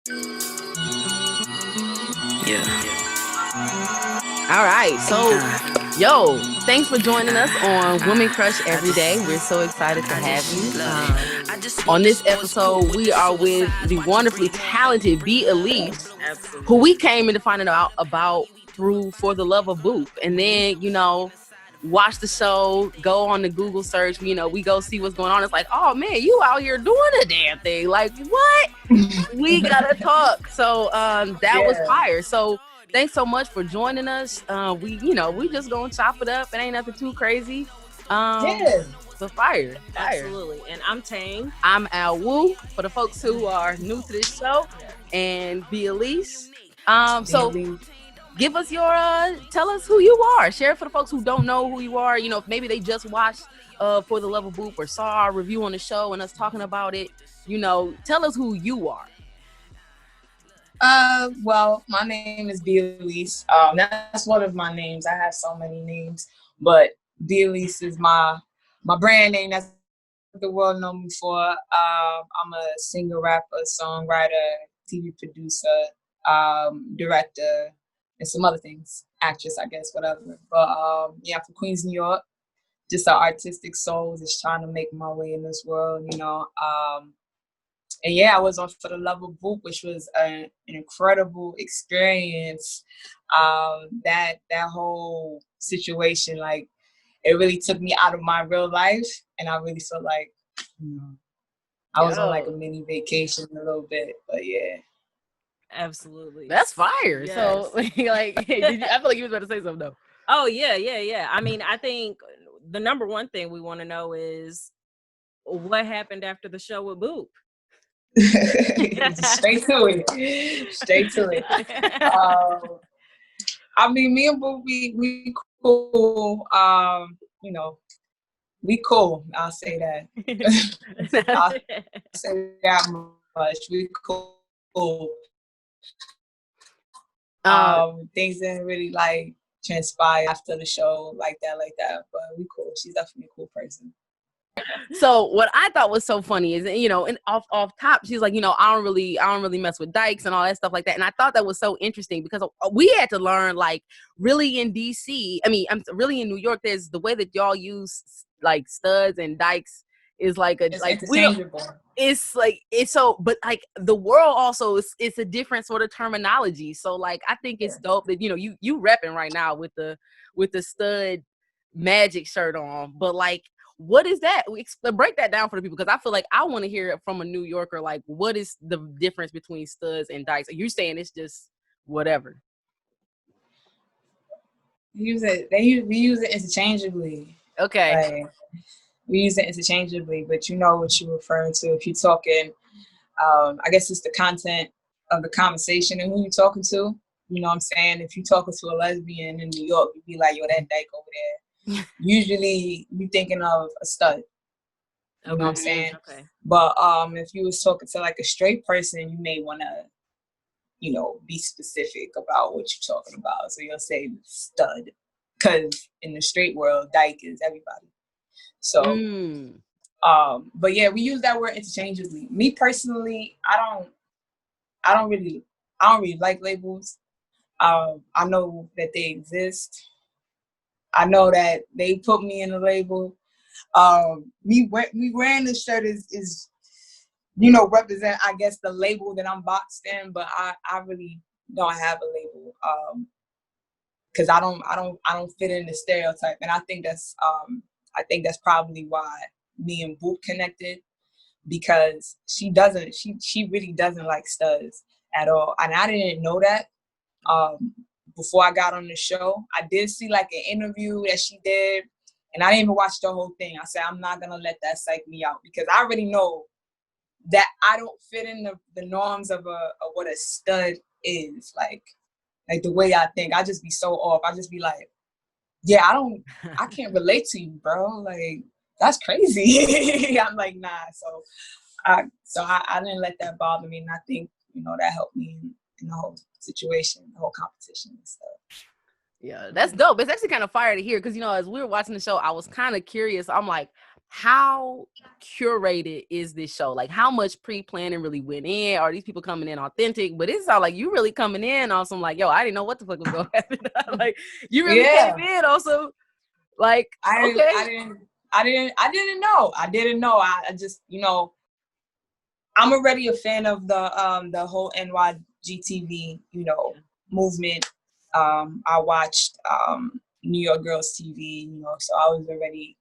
Yeah. All right. So, thanks for joining us on Woman Crush Every Day. We're so excited to have you. On this episode, we are with the wonderfully talented Elise, who we came into finding out about through For the Love of Boop. And then, watch the show, go on the Google search, we go see what's going on. It's like, oh man, you out here doing a damn thing. Like, what? We gotta talk. So that was fire. So thanks so much for joining us. We just gonna chop it up. It ain't nothing too crazy. So fire. Absolutely. And I'm Tang. I'm Al Wu, for the folks who are new to this show, and Elise. So give us your tell us who you are. Share it for the folks who don't know who you are. If maybe they just watched For the Love of Boop or saw our review on the show and us talking about it. Tell us who you are. Well, my name is Elise. That's one of my names. I have so many names, but Elise is my brand name. That's what the world knows me for. I'm a singer, rapper, songwriter, TV producer, director, and some other things. Actress, I guess, whatever. But I'm from Queens, New York. Just an artistic soul, just trying to make my way in this world, And I was on For the Love of Boop, which was an incredible experience. That whole situation, like, it really took me out of my real life, and I really felt like, I was on like a mini vacation a little bit, but yeah. Absolutely. That's fire. Yes. So, I feel like you was about to say something though. Oh yeah. I mean, I think the number one thing we want to know is what happened after the show with Boop. Straight to it. I mean, me and Boop, we cool. We cool. I'll say that. I'll say that much. We cool. Things didn't really like transpire after the show like that, but we cool. She's definitely a cool person. So what I thought was so funny is, and off top, she's like, I don't really mess with dykes and all that stuff like that. And I thought that was so interesting because we had to learn, like, really in DC. I mean, I'm really in New York. There's the way that y'all use like studs and dykes is like it's interchangeable. It's so, but like the world also it's a different sort of terminology. So like I think it's dope that you repping right now with the stud magic shirt on, but like, what is that? Break that down for the people, because I feel like I want to hear it from a New Yorker. Like, what is the difference between studs and dykes? Are you saying it's just whatever? We use it interchangeably. Okay. Like, we use it interchangeably, but you know what you're referring to. If you're talking, I guess it's the content of the conversation and who you're talking to. You know what I'm saying? If you're talking to a lesbian in New York, you'd be like, yo, that dyke over there. Usually you're thinking of a stud. You know what I'm saying? Okay. But if you was talking to like a straight person, you may want to, be specific about what you're talking about. So you'll say stud, because in the straight world, dyke is everybody. So, but yeah, we use that word interchangeably. Me personally, I don't really like labels. I know that they exist. I know that they put me in a label. Me wearing this shirt is represent, I guess, the label that I'm boxed in, but I really don't have a label. Because I don't fit in the stereotype, and I think that's probably why me and Boop connected, because she really doesn't like studs at all, and I didn't know that. Before I got on the show, I did see like an interview that she did, and I didn't even watch the whole thing. I said, I'm not gonna let that psych me out, because I already know that I don't fit in the norms of what a stud is, like the way I think. I just be so off. I just be like, yeah, I can't relate to you, bro. Like, that's crazy. I'm like, nah. So I didn't let that bother me, and I think that helped me in the whole situation, the whole competition and stuff. Yeah, that's dope. It's actually kind of fire to hear, because as we were watching the show, I was kind of curious. I'm like, how curated is this show? Like, how much pre-planning really went in? Are these people coming in authentic? But it's all like you really coming in on some like, yo, I didn't know what the fuck was going to happen. Like, you really came in also like, I didn't know. I just, I'm already a fan of the whole NYGTV, movement. I watched New York Girls TV, so I was already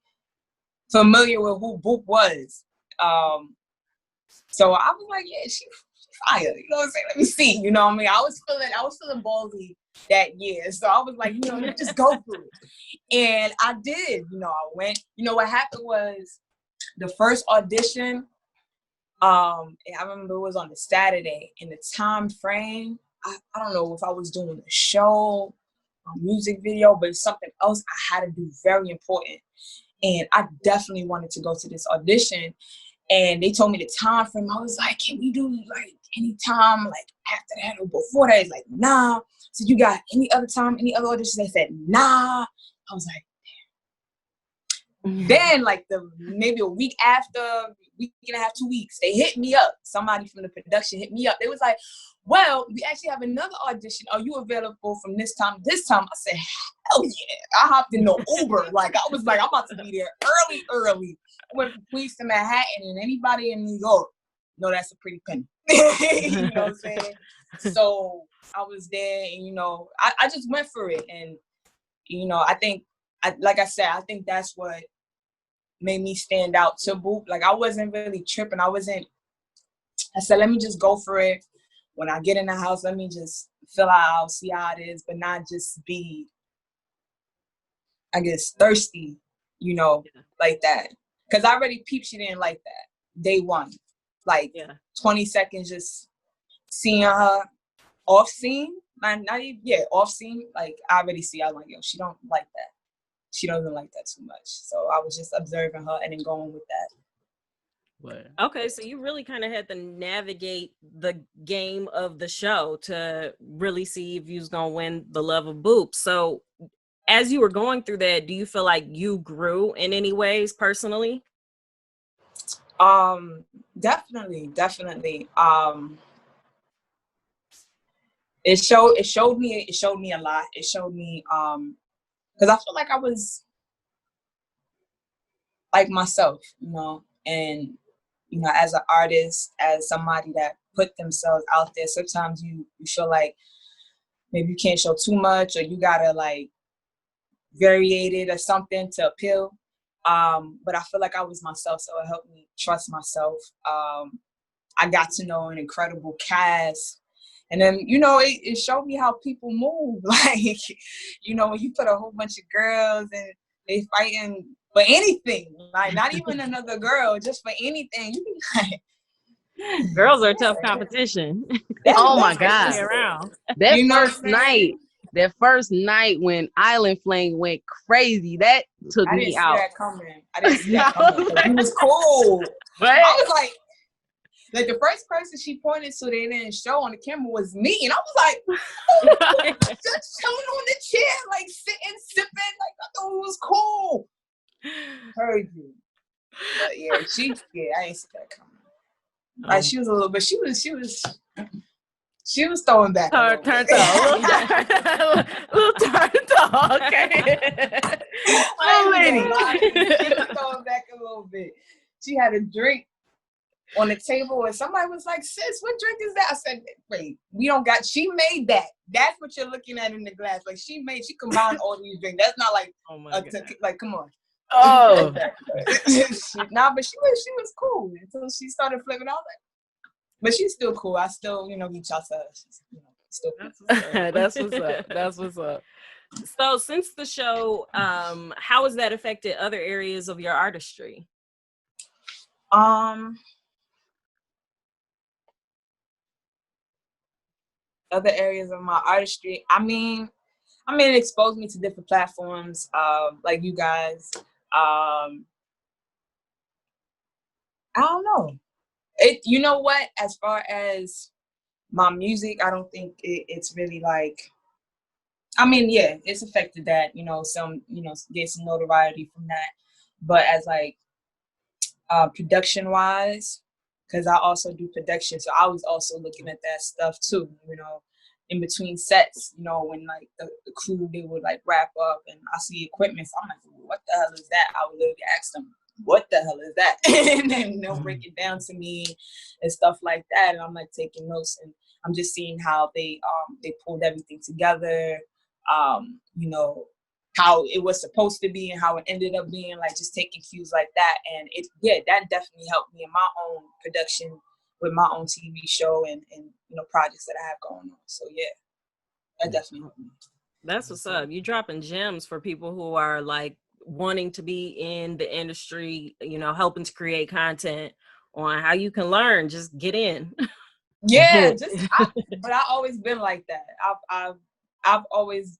familiar with who Boop was. So I was like, yeah, she fire. You know what I'm saying? Let me see. You know what I mean? I was feeling ballsy that year. So I was like, you just go through it. And I did. I went. What happened was the first audition, and I remember it was on the Saturday. In the time frame, I don't know if I was doing a show, a music video, but it's something else I had to do very important. And I definitely wanted to go to this audition. And they told me the time frame. I was like, can we do like any time, like after that or before that? It's like, nah. So you got any other time, any other auditions? They said, nah. I was like, damn. Then like maybe a week after, week and a half, 2 weeks, they hit me up. Somebody from the production hit me up. They was like, well, we actually have another audition. Are you available from this time to this time? I said, hell yeah. I hopped in the Uber. Like, I was like, I'm about to be there early. I went from Queens to Manhattan, and anybody in New York, that's a pretty penny. You know what I'm saying? So I was there, and, I just went for it. And, I think, like I said, I think that's what made me stand out to Boop. Like, I wasn't really tripping. I said, let me just go for it. When I get in the house, let me just fill out, see how it is, but not just be, I guess, thirsty, like that. Because I already peeped she didn't like that. Day one. Like, 20 seconds just seeing her off scene. Off scene. Like, I already see, I'm like, yo, she don't like that. She doesn't like that too much. So I was just observing her and then going with that. Okay, so you really kind of had to navigate the game of the show to really see if you was gonna win the love of Boop. So as you were going through that, do you feel like you grew in any ways personally? Definitely. It showed me a lot. It showed me because I feel like I was like myself, and as an artist, as somebody that put themselves out there, sometimes you feel like maybe you can't show too much, or you gotta like variate it or something to appeal. But I feel like I was myself, so it helped me trust myself. I got to know an incredible cast. And then, it showed me how people move. Like, when you put a whole bunch of girls and they fighting for anything, like not even another girl, just for anything, you be like, girls are tough competition. Oh my God. Around. That first night when Island Flame went crazy, that took me out. I didn't see that coming. He was cool. Right? I was like the first person she pointed to they didn't show on the camera was me. And I was like, oh, just chilling on the chair, like sitting, sipping. Like, I thought it was cool. Heard you. But I ain't see that coming. Like, she was a little bit, she was throwing back. Turned up. Little turned up. Okay. Oh, lady. She was throwing back a little bit. She had a drink on the table and somebody was like, sis, what drink is that? I said, wait, she made that. That's what you're looking at in the glass. Like, she combined all these drinks. That's not like, like, come on. Oh. Nah, but she was cool until she started flipping. I was like, but she's still cool. I still, reach out to her. She's, still cool. That's what's up. So since the show, how has that affected other areas of your artistry? Other areas of my artistry. I mean, it exposed me to different platforms, like you guys. I don't know. You know what? As far as my music, I don't think it's really like. I mean, yeah, it's affected that. Some, get some notoriety from that. But as like production wise, because I also do production. So I was also looking at that stuff too, you know, in between sets, you know, when like the crew, they would like wrap up and I see equipment. So I'm like, what the hell is that? I would literally ask them, what the hell is that? And then they'll break it down to me and stuff like that. And I'm like taking notes, and I'm just seeing how they pulled everything together, you know, how it was supposed to be and how it ended up being, like just taking cues like that. And that definitely helped me in my own production with my own TV show and you know, projects that I have going on. So yeah, that definitely helped me. That's what's up. You dropping gems for people who are like wanting to be in the industry, you know, helping to create content on how you can learn, just get in. Yeah, but I always been like that. I've always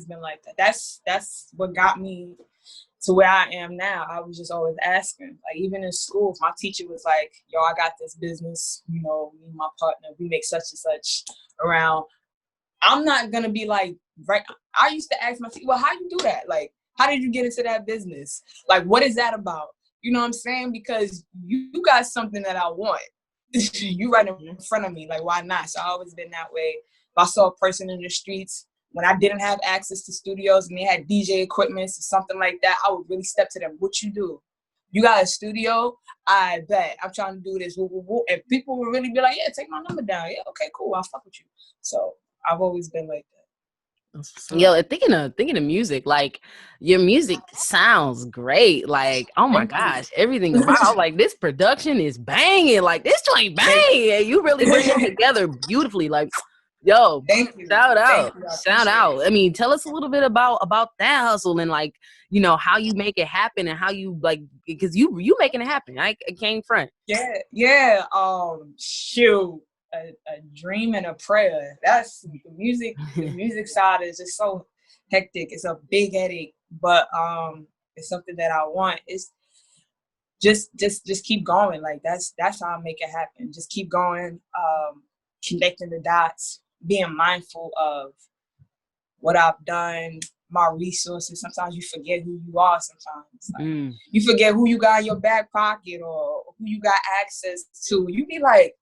been like that. That's what got me to where I am now. I was just always asking. Like even in school, my teacher was like, "Yo, I got this business. You know, me and my partner, we make such and such around." I'm not gonna be like, right. I used to ask myself, "Well, how you do that? Like, how did you get into that business? Like, what is that about?" You know what I'm saying? Because you got something that I want. You right in front of me, like why not? So I always been that way. If I saw a person in the streets when I didn't have access to studios and they had DJ equipment or something like that, I would really step to them. What you do? You got a studio? I bet. I'm trying to do this. And people would really be like, yeah, take my number down. Yeah, okay, cool. I'll fuck with you. So I've always been like that. Yo, thinking of music, like your music sounds great. Like, oh my gosh, everything about like this production is banging. Like this joint banging. You really bring it together beautifully. Like, yo, Thank you. Shout out. Shout out. I mean, tell us a little bit about that hustle and like, you know, how you make it happen and how you like, because you making it happen. I came front. Yeah. Shoot. A dream and a prayer. That's the music. The music side is just so hectic. It's a big headache, but it's something that I want. It's just keep going. Like that's how I make it happen. Just keep going. Connecting the dots, being mindful of what I've done, my resources. Sometimes you forget who you are. Sometimes like, you forget who you got in your back pocket or who you got access to. You be like,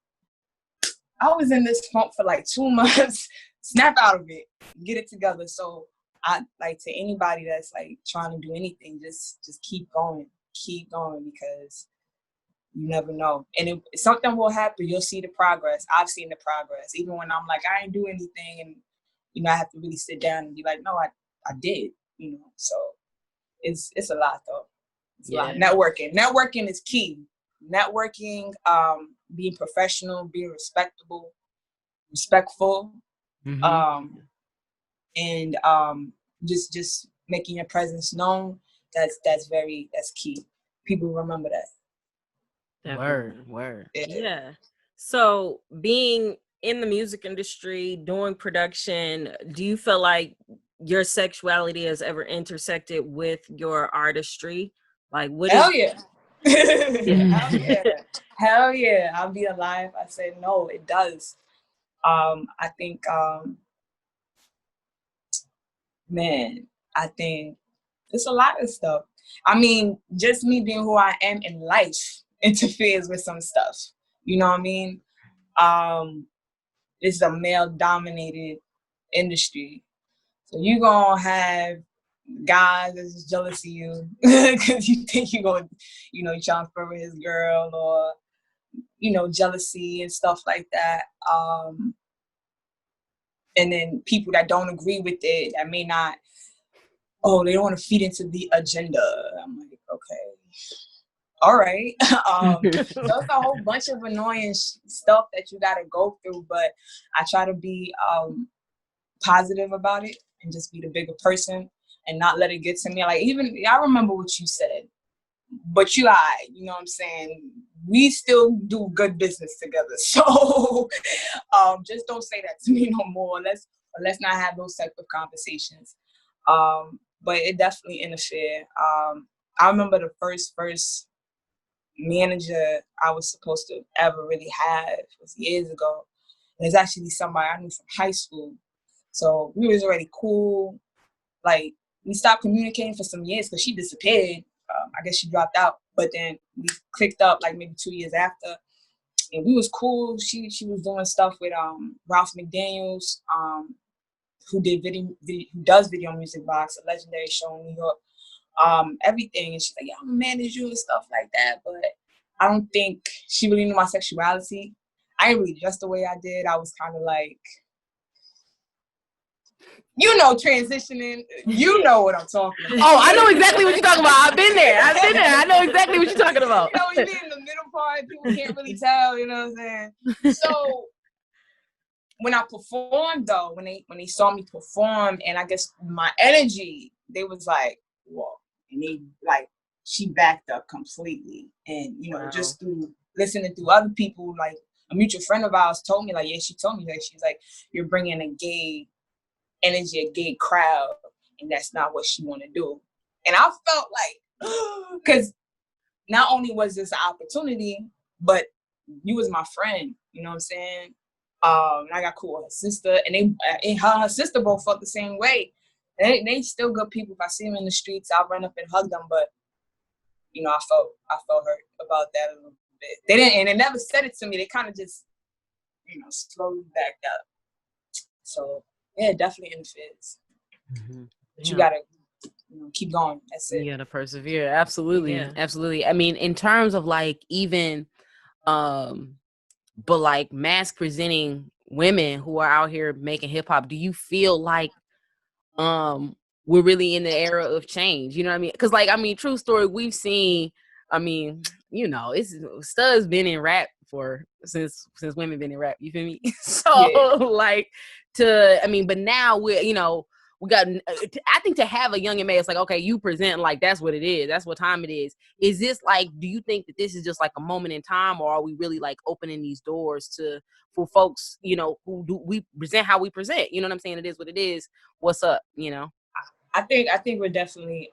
I was in this funk for like 2 months. Snap out of it, get it together. So I like to anybody that's like trying to do anything, just keep going because you never know. And if something will happen, you'll see the progress. I've seen the progress. Even when I'm like, I ain't do anything, and you know, I have to really sit down and be like, no, I did. You know, so it's a lot though. It's a lot. Networking is key. Networking, being professional, being respectful, and just making your presence known. That's key. People remember that. Word. Yeah. So being in the music industry, doing production, do you feel like your sexuality has ever intersected with your artistry? Like what Hell is yeah. Hell yeah. I'll be alive. I said no, it does. I think I think it's a lot of stuff. I mean, just me being who I am in life interferes with some stuff. You know what I mean? It's a male dominated industry. So you're gonna have guys that's just jealous of you because you think you're going, you know, you're trying to flirt with his girl, or, you know, jealousy and stuff like that. And then people that don't agree with it, that may not, they don't want to feed into the agenda. I'm like, okay, all right. So it's a whole bunch of annoying stuff that you got to go through, but I try to be positive about it and just be the bigger person and not let it get to me. Like, even I remember what you said, but you know what I'm saying? We still do good business together. So just don't say that to me no more. Let's not have those type of conversations. But it definitely interfered. I remember the first manager I was supposed to ever really have was years ago. And it's actually somebody I knew from high school. So we was already cool. Like, we stopped communicating for some years because she disappeared. I guess she dropped out. But then we clicked up like maybe 2 years after, and we was cool. She was doing stuff with Ralph McDaniels, who does Video Music Box, a legendary show in New York. Everything, and she's like, yeah, I'm gonna manage you and stuff like that. But I don't think she really knew my sexuality. I didn't really dress the way I did. I was kind of like, transitioning. You know what I'm talking about. Oh, I know exactly what you're talking about. I've been there. I know exactly what you're talking about. You be in the middle part, people can't really tell, you know what I'm saying? So when I performed though, when they saw me perform, and I guess my energy, they was like, whoa. And they she backed up completely. And, Wow. Just through listening to other people, like a mutual friend of ours told me, she told me, she's like, you're bringing a gay energy, a gay crowd, and that's not what she want to do. And I felt like, because not only was this an opportunity, but you was my friend, you know what I'm saying? And I got cool with her sister, and her sister both felt the same way. They still good people. If I see them in the streets, I'll run up and hug them. But I felt hurt about that a little bit. They didn't, and they never said it to me. They kind of just, slowly backed up. So yeah, definitely interferes. Mm-hmm. But you gotta keep going. That's it. You gotta persevere. Absolutely. Yeah. Absolutely. I mean, in terms of like even but like mass presenting women who are out here making hip hop, do you feel like we're really in the era of change? You know what I mean? Because like, I mean, true story, we've seen, I mean, it's Stud's been in rap since women been in rap, you feel me? So yeah. But now we're, we got, I think to have a young and it's like, okay, you present like that's what it is. That's what time it is. Is this like, do you think that this is just like a moment in time, or are we really like opening these doors for folks, who do we present how we present? You know what I'm saying? It is what it is. What's up? I think we're definitely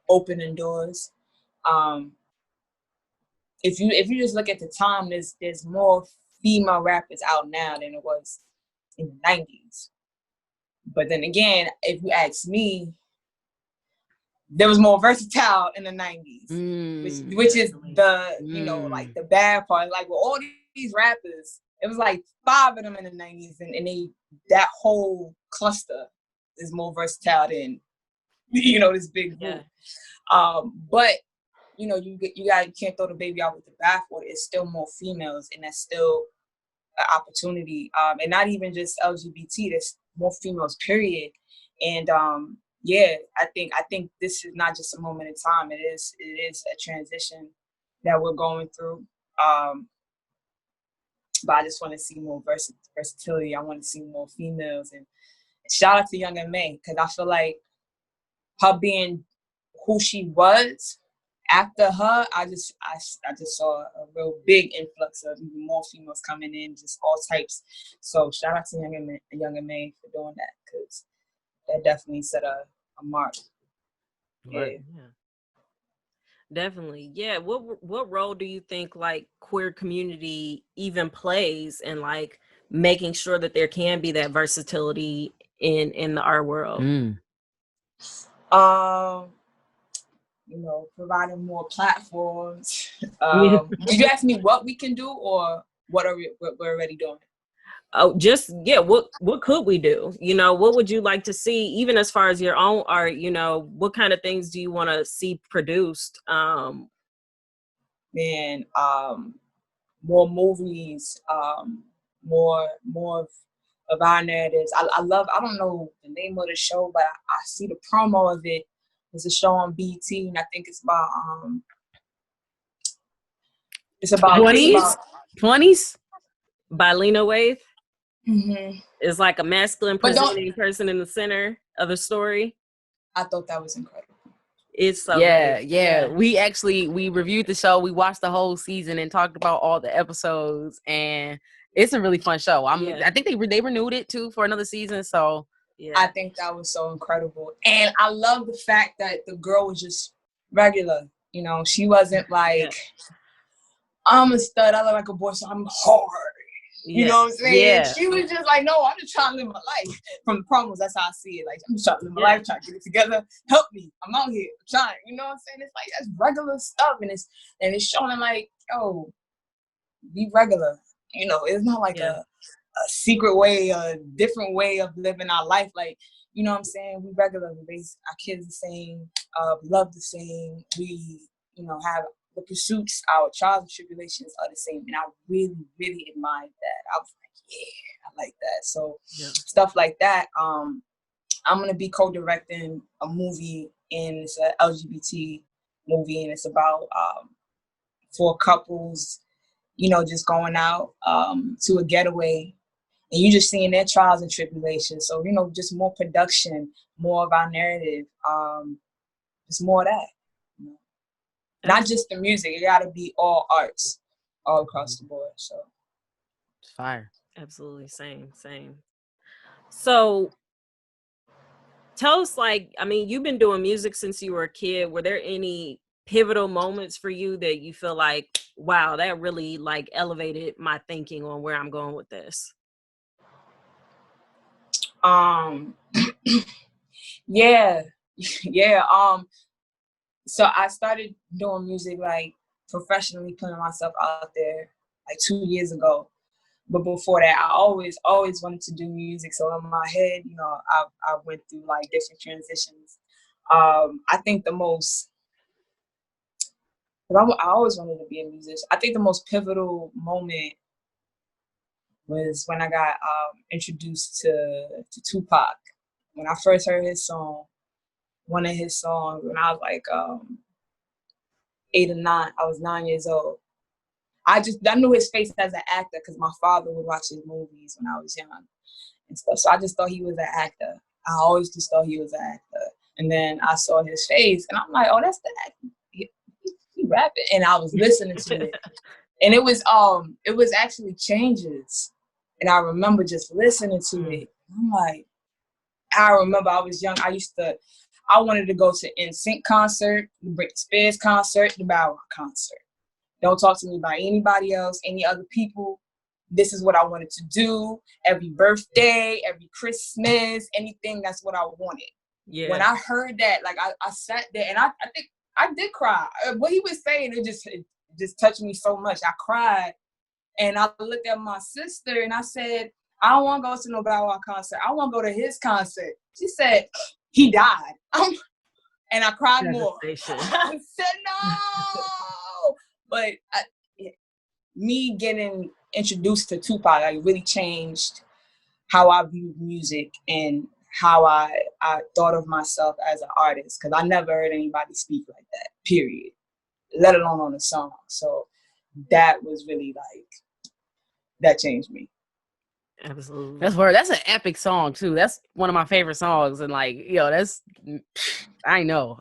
opening doors. If you just look at the time, there's more female rappers out now than it was in the 90s. But then again, if you ask me, there was more versatile in the 90s, which is the like the bad part. Like with all these rappers, it was like 5 of them in the 90s, and that whole cluster is more versatile than this big group. But you can't throw the baby out with the bathwater. It's still more females, and that's still an opportunity. And not even just LGBT. There's more females, period. And yeah, I think this is not just a moment in time. It is a transition that we're going through. But I just want to see more versatility. I want to see more females. And shout out to Young M.A, because I feel like her being who she was, after her, I just saw a real big influx of even more females coming in, just all types. So shout out to Young M.A for doing that, because that definitely set a mark. Right. Yeah. Definitely. Yeah. What role do you think like queer community even plays in like making sure that there can be that versatility in the art world? Providing more platforms. Did you ask me what we can do, or what we're already doing? Oh, just, yeah. What could we do? What would you like to see, even as far as your own art? What kind of things do you want to see produced? More movies, more of our narratives. I don't know the name of the show, but I see the promo of it. There's a show on BT, and I think it's about 20s by Lena Waithe. Mm-hmm. It's like a masculine presenting person in the center of the story. I thought that was incredible. It's so good. Yeah. We reviewed the show. We watched the whole season and talked about all the episodes, and it's a really fun show. I think they renewed it too for another season. So yeah, I think that was so incredible, and I love the fact that the girl was just regular. She wasn't like, I'm a stud, I look like a boy, so I'm hard. You know what I'm saying? Yeah. She was just like, no, I'm just trying to live my life. From the promos, that's how I see it. Like, I'm just trying to live my life, trying to get it together. Help me. I'm out here. I'm trying. You know what I'm saying? It's like, that's regular stuff. And it's showing like, yo, be regular. You know, it's not like a secret way, a different way of living our life. Like, you know what I'm saying? We regular. We raise our kids the same. We love the same. We, you know, have the pursuits, our trials and tribulations are the same. And I really, really admired that. I was like, yeah, I like that. So stuff like that. I'm going to be co-directing a movie, and it's an LGBT movie, and it's about 4 couples, you know, just going out to a getaway, and you just seeing their trials and tribulations. So, you know, just more production, more of our narrative, just more of that. You know? Not just the music, it gotta be all arts all across the board. So it's fire. Absolutely. Same. So tell us, like, I mean, you've been doing music since you were a kid. Were there any pivotal moments for you that you feel like, wow, that really like elevated my thinking on where I'm going with this? yeah. So I started doing music like professionally, putting myself out there like 2 years ago. But before that, I always wanted to do music. So in my head, you know, I went through like different transitions. I think I always wanted to be a musician. I think the most pivotal moment was when I got introduced to Tupac. When I first heard his song, one of his songs, when I was like 8 or 9, I was 9 years old. I knew his face as an actor because my father would watch his movies when I was young and stuff. So I just thought he was an actor. I always just thought he was an actor. And then I saw his face, and I'm like, oh, that's the actor. He rapping, and I was listening to it, and it was actually Changes, and I remember just listening to it. I'm like, I remember I was young. I wanted to go to NSYNC concert, the Britney Spears concert, the Bow Wow concert. Don't talk to me about anybody else, any other people. This is what I wanted to do. Every birthday, every Christmas, anything, that's what I wanted. Yeah. When I heard that, like I sat there, and I think I did cry. What he was saying, it just touched me so much. I cried, and I looked at my sister and I said, I don't want to go to no Bow Wow concert. I want to go to his concert. She said, he died. And I cried more. I said, no. But me getting introduced to Tupac, like, really changed how I viewed music and how I thought of myself as an artist. Because I never heard anybody speak like that, period, let alone on a song. So that was really like, that changed me. Absolutely. That's an epic song too. That's one of my favorite songs, and like, that's I know.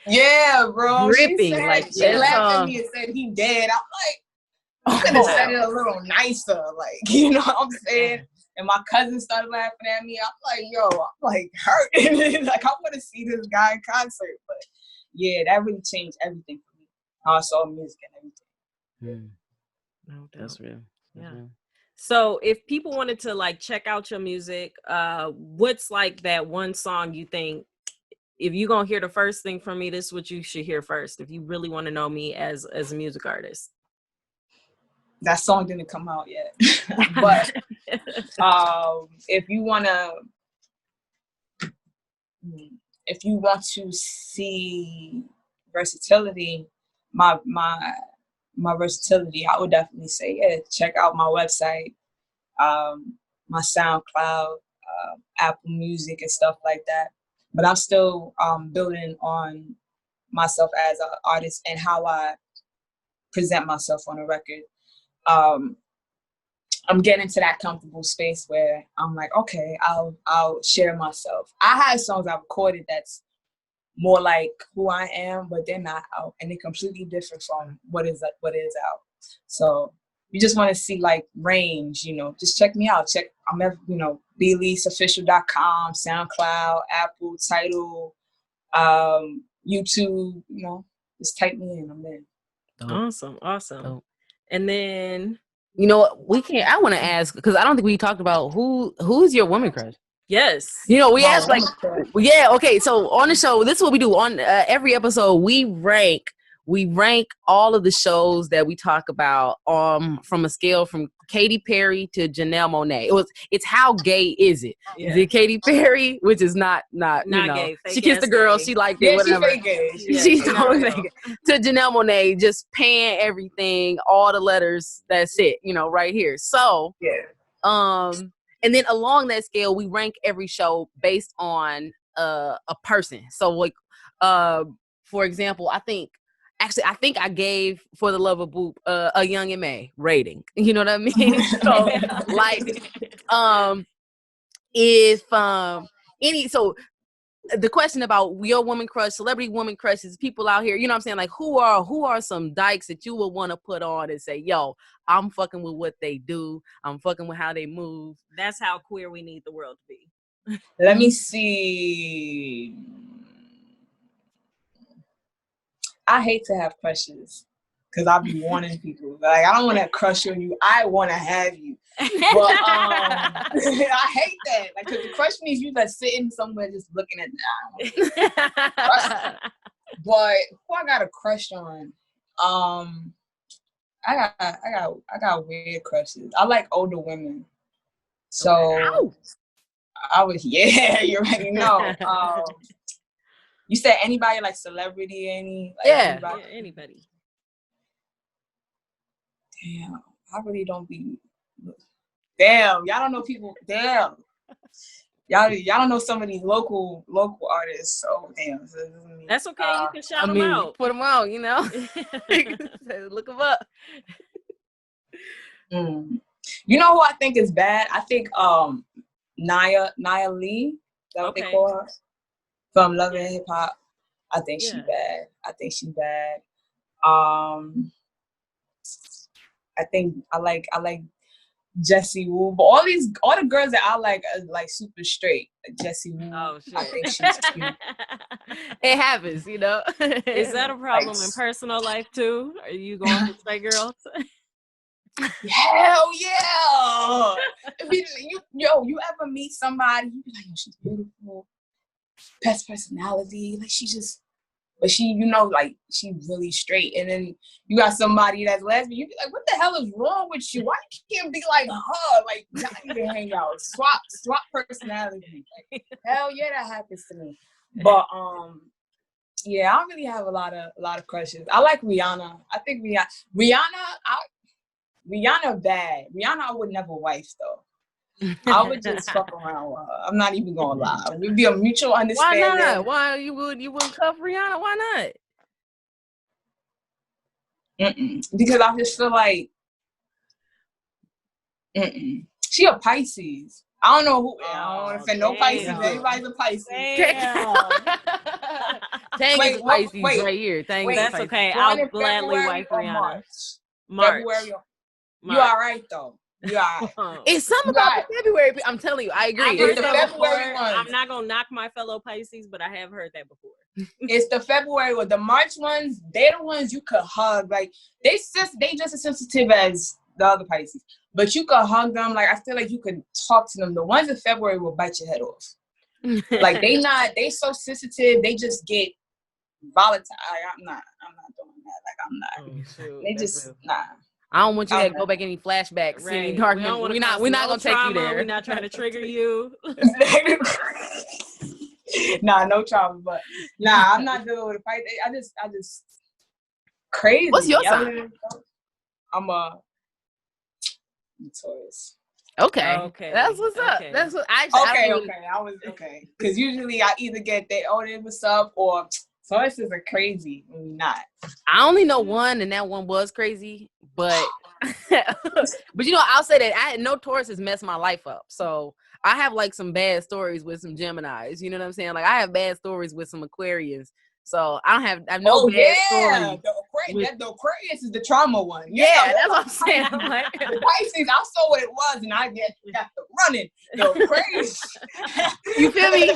Yeah, bro. Gripping. She laughed at me and said he dead. I'm like, you could have said it a little nicer, like, you know what I'm saying? And my cousin started laughing at me. I'm like, yo, I'm like hurt. Like, I want to see this guy in concert. But yeah, that really changed everything for me. How I saw music and everything. No doubt. That's real. Yeah. So if people wanted to like check out your music, what's like that one song you think, if you're gonna hear the first thing from me, this is what you should hear first if you really want to know me as a music artist? That song didn't come out yet. But if you want to see versatility, my versatility, I would definitely say, check out my website, my SoundCloud, Apple Music and stuff like that. But I'm still building on myself as an artist and how I present myself on a record. I'm getting to that comfortable space where I'm like, okay, I'll share myself. I have songs I recorded that's more like who I am, but they're not out, and they're completely different from what is out. So you just want to see like range, just check me out. I'm at, vsdykes.com, SoundCloud, Apple, Tidal, YouTube, just type me in, I'm in. Awesome. Dope. And then You know what? We can't. I want to ask because I don't think we talked about who's your woman crush. Yes. You know, we asked like, yeah, okay. So on the show, this is what we do on every episode. We rank all of the shows that we talk about from a scale from Katy Perry to Janelle Monáe. It's how gay is it? Yeah. Is it Katy Perry, which is not you know, gay, she kissed the girl, gay. She liked it, whatever. She's gay. She's totally gay. To Janelle Monáe, just paying everything, all the letters. That's it, you know, right here. So and then along that scale, we rank every show based on a person. So like, for example, I think I gave For the Love of Boop a Young M.A. rating. You know what I mean? So like, so the question about your woman crush, celebrity woman crushes, people out here, you know what I'm saying? Like, who are some dykes that you would want to put on and say, yo, I'm fucking with what they do. I'm fucking with how they move. That's how queer we need the world to be. Let me see. I hate to have crushes because I be wanting people. Like, I don't want to crush on you. I want to have you. But I hate that. Like, because the crush means you just sitting somewhere just looking at them. But who I got a crush on? I got weird crushes. I like older women. So I was you already know. You said anybody, like celebrity, anybody. Damn, I really don't be. Damn, y'all don't know people. Damn, y'all don't know some of these local artists. So damn, that's okay. You can shout them out, put them out. You know, look them up. You know who I think is bad? I think Nia Lee. Is that what they call her? From Love and Hip Hop. I think she's bad. I think I like Jessie Woo, but all the girls that I like are like super straight. Like Jessie Woo. Oh shit. I think she's cute. It happens, you know. Is that a problem in personal life too? Are you going for straight girls? Hell yeah! You ever meet somebody, you be like, she's beautiful, best personality, like but she, you know, like she really straight. And then you got somebody that's lesbian, you be like, what the hell is wrong with you? Why you can't be like her? Like, not even hang out, swap personality. Like, hell yeah, that happens to me. But yeah, I don't really have a lot of crushes. I like Rihanna. I think Rihanna bad. Rihanna I would never wife though. I would just fuck around with her. I'm not even gonna lie. It would be a mutual understanding. Why not? Why you wouldn't cuff Rihanna? Why not? Because I just feel like she a Pisces. I don't know who. I don't want to offend no Pisces. Everybody's a Pisces. Tang is a Pisces right here. Tang that's Pisces. Okay. I'll gladly wife Rihanna. March. February. You all right though? Yeah, it's something about February. I'm telling you, I agree. It's the February ones. I'm not gonna knock my fellow Pisces, but I have heard that before. It's the February ones. The March ones, they're the ones you could hug. Like they just as sensitive as the other Pisces, but you could hug them. Like I feel like you could talk to them. The ones in February will bite your head off. Like they so sensitive. They just get volatile. I'm not doing that. Like I'm not. They just nah. I don't want you to go back any flashbacks. Right. Dark we're not gonna take you there. We're not trying to trigger you. Nah, no trauma, but nah, I'm not dealing with a fight. I just crazy. What's your sign? I'm a Taurus. Okay. That's what's up. That's what I was okay. Because usually I either get they what's up or Tauruses are crazy. Not. I only know one, and that one was crazy. But you know, I'll say that I had no Tauruses mess my life up. So I have like some bad stories with some Geminis. You know what I'm saying? Like I have bad stories with some Aquarians. So I have no bad stories. The Aquarius is the trauma one. Yeah, that's what I'm saying. Like, the Pisces, I saw what it was, and I got the running. The Aquarius. You feel me?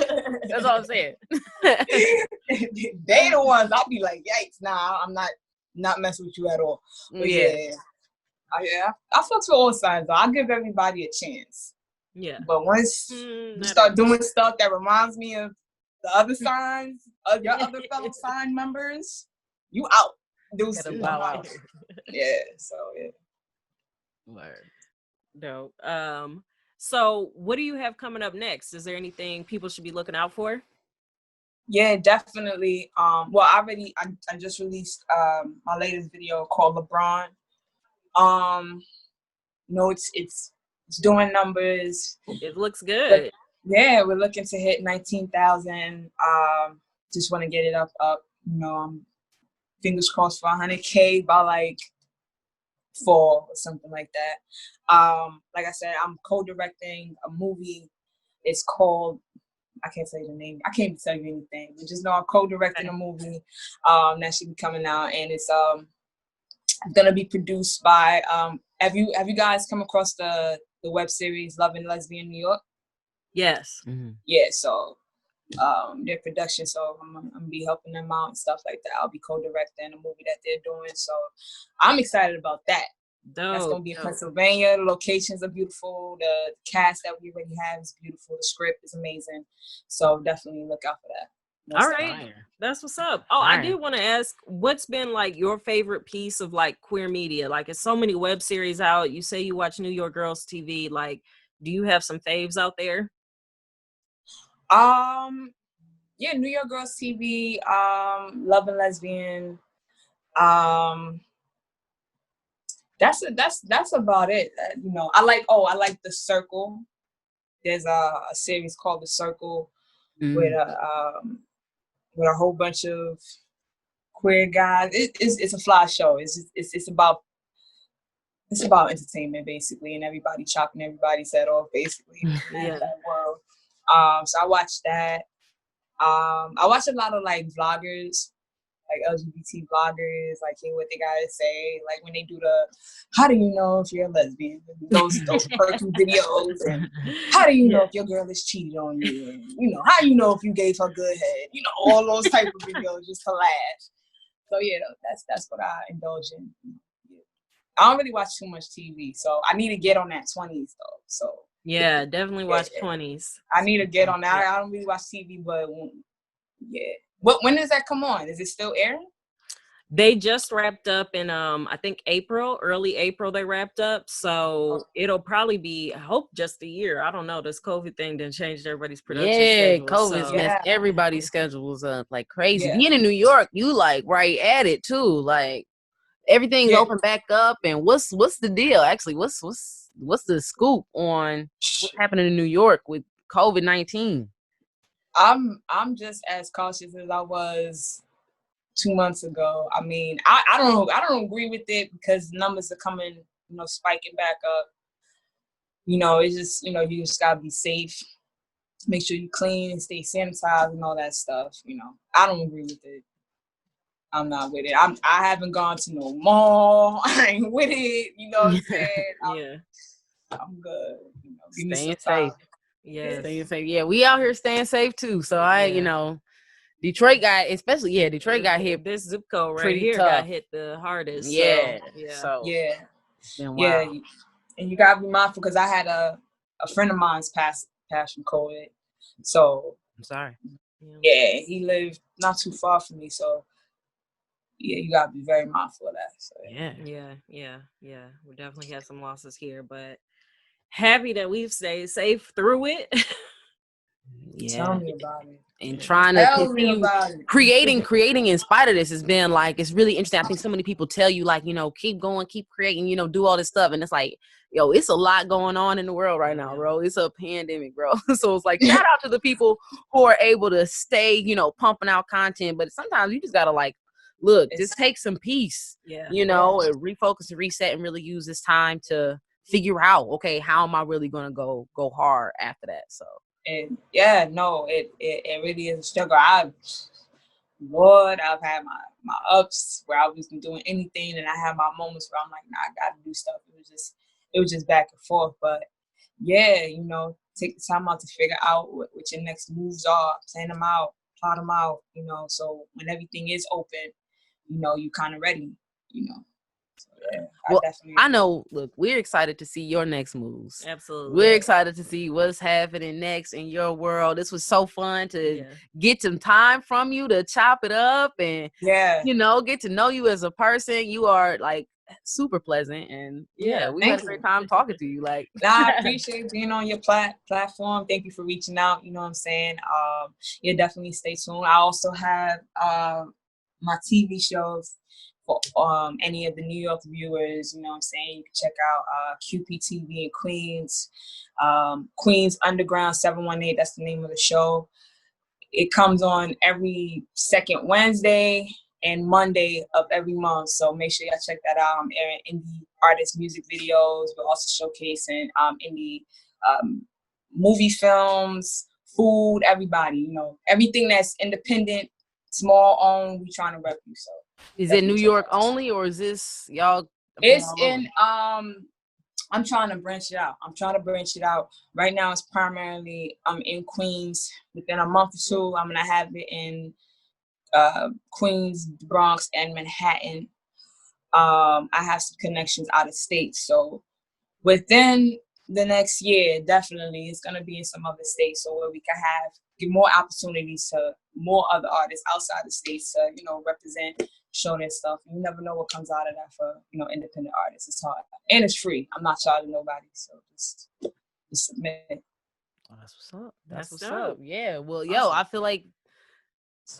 That's what I'm saying. They the ones I'll be like, yikes, nah, I'm not messing with you at all. But yeah. I fuck with all sides though. I give everybody a chance. Yeah. But once you start doing stuff that reminds me of the other signs, of your other fellow sign members, you out. Deuces. I'm out. Yeah. So yeah. Word. Dope. So what do you have coming up next? Is there anything people should be looking out for? Yeah, definitely. Well, I just released my latest video called LeBron. It's doing numbers. It looks good. But, yeah, we're looking to hit 19,000. Just want to get it up. Fingers crossed for 100K by like fall or something like that. Like I said, I'm co-directing a movie. It's called, I can't say the name. I can't even tell you anything. But just know I'm co-directing a movie that should be coming out, and it's gonna be produced by. Have you guys come across the web series Love and Lesbian New York? Yes. Mm-hmm. Yeah. So their production. So I'm gonna be helping them out and stuff like that. I'll be co-directing a movie that they're doing. So I'm excited about that. Dope, that's gonna be in Pennsylvania. The locations are beautiful. The cast that we already have is beautiful. The script is amazing. So definitely look out for that. All right, that's what's up. Oh, I did want to ask, what's been like your favorite piece of like queer media? Like, it's so many web series out. You say you watch New York Girls TV. Like, do you have some faves out there? Yeah, New York Girls TV, Love and Lesbian. That's about it. I like The Circle. There's a series called The Circle with a whole bunch of queer guys. It's a fly show. It's about entertainment basically, and everybody chopping everybody's head off basically in that world. So I watched that. I watch a lot of like vloggers, like LGBT vloggers, like hear what they gotta say, like when they do the how do you know if you're a lesbian, those perky videos, and how do you know if your girl is cheating on you, and how do you know if you gave her good head, all those type of videos just to laugh. So yeah, that's what I indulge in. I don't really watch too much TV, so I need to get on that 20s though. So yeah, definitely watch 20s. I need to get on that. I don't really watch TV, but yeah. When does that come on? Is it still airing? They just wrapped up in I think early April they wrapped up. So it'll probably be, I hope, just a year. I don't know. This COVID thing done changed everybody's production schedule. COVID's messed everybody's schedules up like crazy. Yeah. Being in New York, you like right at it too. Like everything's open back up. And what's the deal? Actually, what's the scoop on what's happening in New York with COVID-19? I'm just as cautious as I was 2 months ago. I mean, I don't agree with it because numbers are coming, spiking back up. It's just, you just gotta be safe. Make sure you clean and stay sanitized and all that stuff. I don't agree with it. I'm not with it. I haven't gone to no mall. I ain't with it. You know what I'm saying? I'm good. Staying safe. Yeah. Staying safe. Yeah, we out here staying safe too. So Detroit got hit. This zip code right pretty here tough. Got hit the hardest. Yeah. So, yeah. Yeah. And you gotta be mindful because I had a friend of mine's passed from COVID. So I'm sorry. Yeah, he lived not too far from me. So yeah, you gotta be very mindful of that. So yeah. We definitely had some losses here, but happy that we've stayed safe through it. Tell me about it. And trying to continue creating in spite of this has been like, it's really interesting. I think so many people tell you like, keep going, keep creating, do all this stuff. And it's like, it's a lot going on in the world right now, bro. It's a pandemic, bro. So it's like, shout out to the people who are able to stay, pumping out content. But sometimes you just gotta like, look, just take some peace, and refocus and reset and really use this time to figure out, okay, how am I really gonna go hard after that? So. And it really is a struggle. I've had my ups where I wasn't doing anything, and I had my moments where I'm like, nah, I gotta do stuff. It was just back and forth. But yeah, take the time out to figure out what your next moves are, plan them out, plot them out, so when everything is open, you kind of ready, So, yeah, well, I know. Look, we're excited to see your next moves. Absolutely, we're excited to see what's happening next in your world. This was so fun to get some time from you to chop it up and get to know you as a person. You are like super pleasant, and we had a great time talking to you. Like, I appreciate being on your platform. Thank you for reaching out. You know what I'm saying? Definitely stay tuned. I also have my TV shows for any of the New York viewers. You know what I'm saying? You can check out QPTV in Queens, Queens Underground 718. That's the name of the show. It comes on every second Wednesday and Monday of every month. So make sure y'all check that out. I'm airing indie artist music videos. We're also showcasing indie movie films, food, everybody, everything that's independent, small owned, we trying to rep you. So is it New York only, or is this y'all? It's in I'm trying to branch it out. Right now it's primarily in Queens. Within a month or two, I'm gonna have it in Queens, Bronx, and Manhattan. I have some connections out of state, so within the next year, definitely it's gonna be in some other states, so where we can give more opportunities to more other artists outside the states to represent, show their stuff. You never know what comes out of that for independent artists. It's hard and it's free. I'm not charging nobody, so just submit. Oh, that's what's up. That's what's up. Yeah. Well, awesome. I feel like,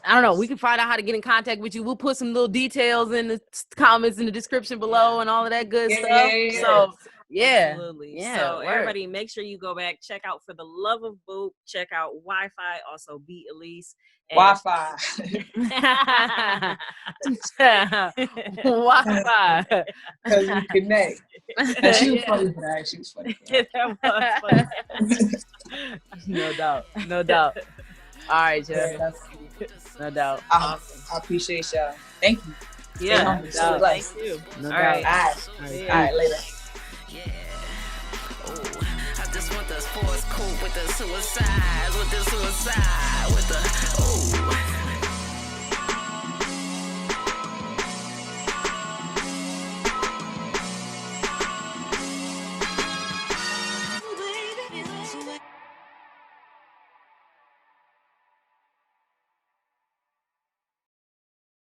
I don't know, we can find out how to get in contact with you. We'll put some little details in the comments in the description below and all of that good stuff. Yeah. So absolutely. Yeah. So everybody, make sure you go back, check out For the Love of Boop, check out Wi-Fi, also Beat Elise. Wi-Fi. Wi-Fi. Because we connect. And she was funny for that. She was funny. That was funny. No doubt. All right, Jeff. Yeah, no doubt. Awesome. I appreciate y'all. Thank you. Yeah. No doubt. Thank you. No All doubt. right. All right, later. I just want the sports coat with the suicide, with the